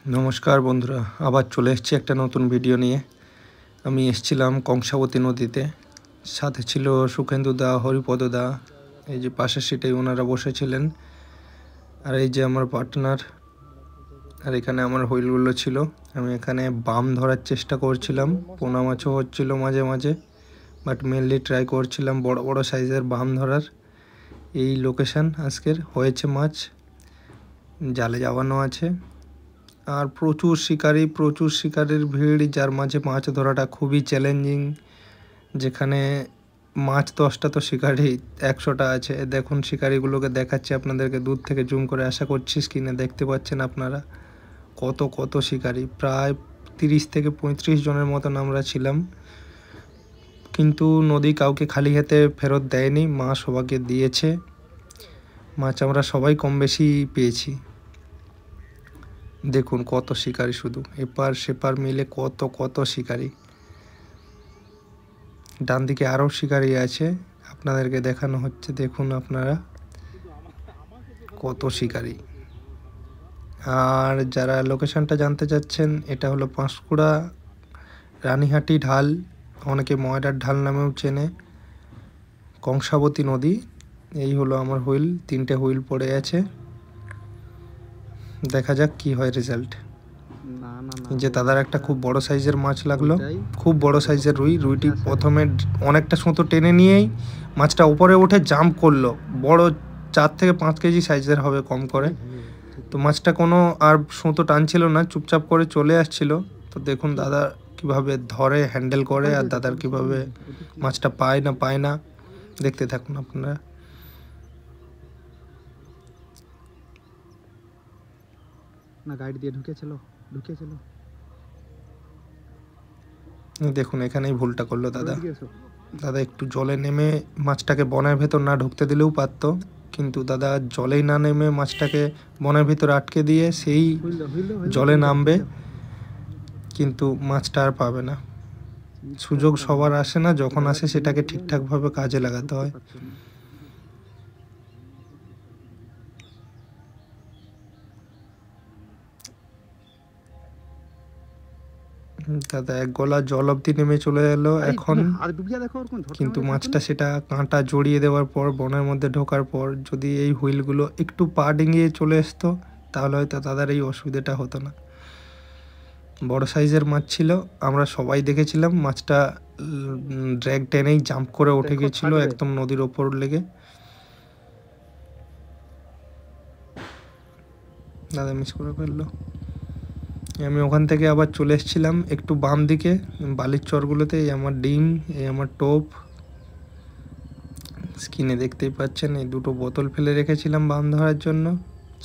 নমস্কার বন্ধুরা, আবার চলে এসেছি একটা নতুন ভিডিও নিয়ে। আমি এসেছিলাম কংসাবতী নদীতে, সাথে ছিল সুখেন্দু দা, হরিপদ দা, এই যে পাশের সিটে ওনারা বসেছিলেন, আর এই যে আমার পার্টনার। আর এখানে আমার হুইলগুলো ছিল। আমি এখানে বাম ধরার চেষ্টা করছিলাম, পোনা মাছও হচ্ছিল মাঝে মাঝে, বাট মেনলি ট্রাই করছিলাম বড় বড় সাইজের বাম ধরার। এই লোকেশান আজকের হয়েছে মাছ, জালে যাওয়ানো আছে। আর প্রচুর শিকারির ভিড়, যার মাঝে মাছ ধরাটা খুবই চ্যালেঞ্জিং। যেখানে মাছ 10টা তো শিকারি 100টা আছে। দেখুন শিকারিগুলোকে দেখাচ্ছি আপনাদেরকে দূর থেকে জুম করে, আশা করছি স্ক্রিনে দেখতে পাচ্ছেন আপনারা। কত শিকারি, প্রায় 30 থেকে 35 জনের মতন আমরা ছিলাম। কিন্তু নদী কাউকে খালি হাতে ফেরত দেয়নি, মা সবাইকে দিয়েছে মাছ। আমরা সবাই কম বেশি পেয়েছি। দেখুন কত শিকারি, শুধু এপার সেপার মিলে কত শিকারি। ডান দিকে আরও শিকারি আছে, আপনাদেরকে দেখানো হচ্ছে। দেখুন আপনারা কত শিকারি। আর যারা লোকেশনটা জানতে চাচ্ছেন, এটা হলো পাঁশকুড়া রানীহাটি ঢাল, অনেকে ময়রার ঢাল নামেও চেনে, কংসাবতী নদী। এই হলো আমার হুইল, 3টে হুইল পড়ে আছে। দেখা যাক কি হয় রেজাল্ট। যে দাদার একটা খুব বড় সাইজের মাছ লাগলো, খুব বড় সাইজের রুইটি প্রথমে অনেকটা সুতো টেনে নিয়েই মাছটা উপরে উঠে জাম্প করলো। বড় 4 থেকে 5 কেজি সাইজের হবে কম করে। তো মাছটা কোনো আর সুতো টানছিল না, চুপচাপ করে চলে আসছিল। তো দেখুন দাদা কিভাবে ধরে, হ্যান্ডেল করে, আর দাদার কিভাবে মাছটা পায় না দেখতে থাকুন আপনারা। না গাইড দিয়ে ঢুকেছিল। দেখুন এখানেই ভুলটা করলো দাদা। একটু জলে নেমে মাছটাকে বনের ভেতর না ঢুকতে দিলেও পারতো, কিন্তু দাদা জলেই না নেমে মাছটাকে বনের ভিতর আটকে দিয়ে সেই জলে নামবে, কিন্তু মাছটা আর পাবে না। সুযোগ সবার আসে না, যখন আসে সেটাকে ঠিকঠাকভাবে কাজে লাগাতে হয়। দাদা এক গলা জল অব্দি নেমে চলে এলো এখন, কিন্তু মাছটা সেটা কাঁটা জড়িয়ে দেওয়ার পর, বনের মধ্যে ঢোকার পর, যদি এই হুইলগুলো একটু পা ডিঙিয়ে চলে আসতো, তাহলে হয়তো দাদার এই অসুবিধাটা হতো না। বড় সাইজের মাছ ছিল, আমরা সবাই দেখেছিলাম। মাছটা ড্র্যাগ টেনেই জাম্প করে উঠে গেছিলো একদম নদীর ওপর লেগে। দাদা মিস করে ফেললো। আমি ওখান থেকে আবার চলে এসেছিলাম একটু বাম দিকে বালির চরগুলোতে। এই আমার ডিম, এই আমার টোপ, স্ক্রিনে দেখতেই পাচ্ছেন। এই দুটো বোতল ফেলে রেখেছিলাম বাম ধরার জন্য।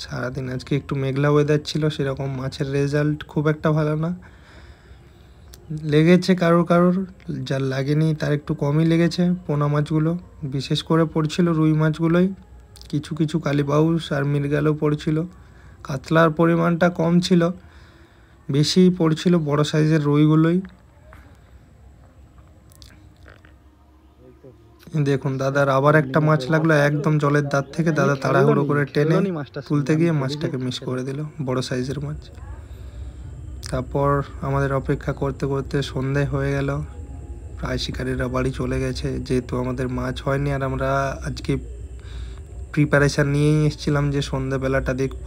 সারাদিন আজকে একটু মেঘলা ওয়েদার ছিল, সেরকম মাছের রেজাল্ট খুব একটা ভালো না। লেগেছে কারোর, যার লাগেনি তার একটু কমই লেগেছে। পোনা মাছগুলো বিশেষ করে পড়ছিল, রুই মাছগুলোই, কিছু কালীবাউস আর মৃগেলও পড়ছিল। কাতলার পরিমাণটা কম ছিল, বেশি পড়ছিল বড় সাইজের রুইগুলোই। দেখুন দাদার আবার একটা মাছ লাগলো একদম জলের দাঁত থেকে। দাদা তাড়াহুড়ো করে টেনে তুলতে গিয়ে মাছটাকে মিস করে দিল, বড় সাইজের মাছ। তারপর আমাদের অপেক্ষা করতে করতে সন্ধে হয়ে গেল, প্রায় শিকারীরা বাড়ি চলে গেছে। যেহেতু আমাদের মাছ হয়নি, আর আমরা আজকে প্রিপারেশান নিয়েই এসেছিলাম যে সন্ধ্যেবেলাটা দেখব,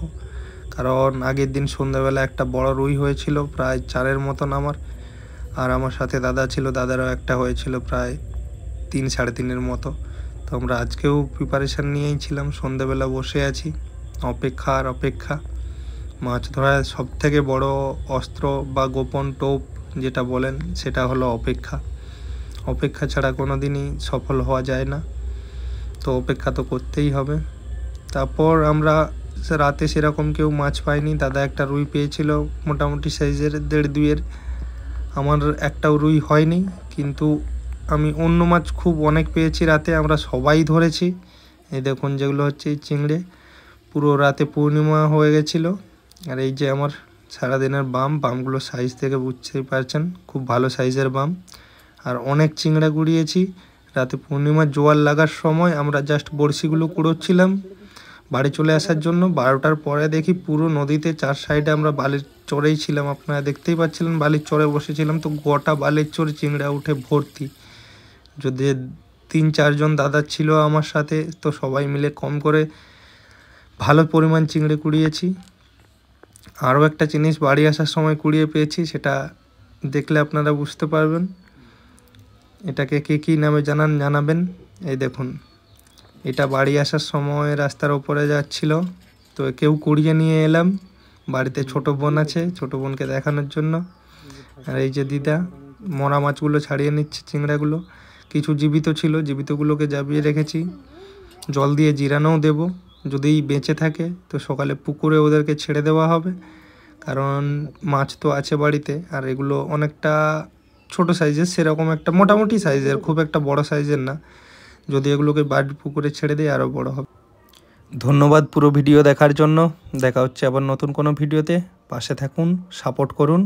কারণ আগের দিন সন্ধ্যাবেলা একটা বড় রুই হয়েছিল প্রায় 4-এর মতন আমার, আর আমার সাথে দাদা ছিল, দাদারও একটা হয়েছিল প্রায় 3-3.5-এর মতো। তো আমরা আজকেও প্রিপারেশান নিয়েই ছিলাম, সন্ধ্যেবেলা বসে আছি, অপেক্ষা। মাছ ধরার সবথেকে বড় অস্ত্র বা গোপন টোপ যেটা বলেন, সেটা হলো অপেক্ষা ছাড়া কোনো দিনই সফল হওয়া যায় না। তো অপেক্ষা তো করতেই হবে। তারপর আমরা রাতে সেরকম কেউ মাছ পাইনি। দাদা একটা রুই পেয়েছিল মোটামুটি সাইজের 1.5-2-এর, আমার একটাও রুই হয়নি। কিন্তু আমি অন্য মাছ খুব অনেক পেয়েছি রাতে, আমরা সবাই ধরেছি। এই দেখুন যেগুলো হচ্ছে এই চিংড়ে, পুরো রাতে পূর্ণিমা হয়ে গেছিলো। আর এই যে আমার সারাদিনের বামগুলো সাইজ থেকে বুঝতেই পারছেন, খুব ভালো সাইজের বাম। আর অনেক চিংড়া গুড়িয়েছি রাতে পূর্ণিমার জোয়ার লাগার সময়। আমরা জাস্ট বড়শিগুলো কুড়োচ্ছিলাম, বাড়ি চলে আসার জন্য 12টার পরে দেখি পুরো নদীতে 4 সাইডে আমরা বালির চরেই ছিলাম, আপনারা দেখতেই পাচ্ছিলেন বালির চরে বসেছিলাম, তো গোটা বালির চরে চিংড়া উঠে ভর্তি। যদি 3-4 জন দাদা ছিল আমার সাথে, তো সবাই মিলে কম করে ভালো পরিমাণ চিংড়ি কুড়িয়েছি। আরও একটা জিনিস বাড়ি আসার সময় কুড়িয়ে পেয়েছি, সেটা দেখলে আপনারা বুঝতে পারবেন। এটাকে কে কী নামে জানাবেন। এই দেখুন, এটা বাড়ি আসার সময় রাস্তার ওপরে যাচ্ছিল, তো কেউ কুড়িয়ে নিয়ে এলাম। বাড়িতে ছোট বোন আছে, ছোট বোনকে দেখানোর জন্য। আর এই যে দিদা মরা মাছগুলো ছাড়িয়ে নিচ্ছে, চিংড়াগুলো কিছু জীবিত ছিল, জীবিতগুলোকে জাবিয়ে রেখেছি। জল দিয়ে জিরানোও দেব, যদি বেঁচে থাকে তো সকালে পুকুরে ওদেরকে ছেড়ে দেওয়া হবে, কারণ মাছ তো আছে বাড়িতে। আর এগুলো অনেকটা ছোট সাইজের, সেরকম একটা মোটামুটি সাইজের, খুব একটা বড় সাইজের না। যদি এগুলোকে বাড়ির পুকুরে ছেড়ে দিই আরও বড় হবে। ধন্যবাদ পুরো ভিডিও দেখার জন্য। দেখা হচ্ছে আবার নতুন কোনো ভিডিওতে। পাশে থাকুন, সাপোর্ট করুন।